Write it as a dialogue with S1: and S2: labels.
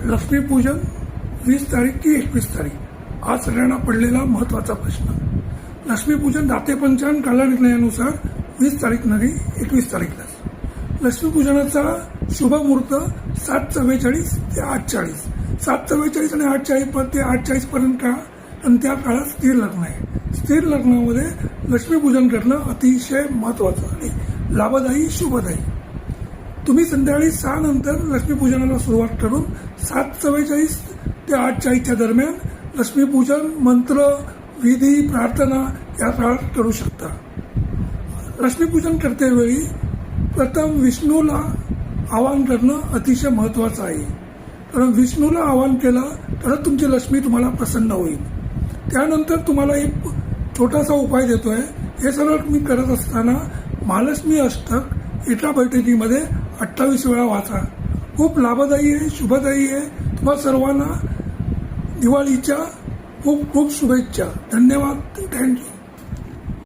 S1: लक्ष्मीपूजन 20 तारीख की 21 तारीख आज सगळ्यांना पडलेला महत्त्वाचा प्रश्न. लक्ष्मीपूजन दाते पंचांग कालनिर्णयानुसार 20 तारीख नाही 21 तारीखलाच. लक्ष्मीपूजनाचा शुभ मुहूर्त 7:44 ते 8:40. 7:44 आणि 8:40 ते 8:40 पर्यंत काळ आणि त्या काळात स्थिर लग्न आहे. स्थिर लग्नामध्ये लक्ष्मीपूजन करणं अतिशय महत्त्वाचं आणि लाभदायी शुभदायी. तुम्ही संध्याकाळी 6 नंतर लक्ष्मीपूजनाला सुरुवात करून 7:44 ते 8:40 दरम्यान लक्ष्मीपूजन मंत्र विधी प्रार्थना या काळात करू शकता. लक्ष्मीपूजन करतेवेळी प्रथम विष्णूला आवाहन करणं अतिशय महत्त्वाचं आहे. कारण विष्णूला आवाहन केलं तर तुमची लक्ष्मी तुम्हाला प्रसन्न होईल. त्यानंतर तुम्हाला एक छोटासा उपाय देतोय. हे सगळं तुम्ही करत असताना महालक्ष्मी अष्टक एका बैठकीमध्ये 28 वेळा वाचा. खूप लाभदायी आहे, शुभदायी आहे. तुम्हा सर्वांना दिवाळीच्या खूप खूप शुभेच्छा. धन्यवाद. थँक्यू.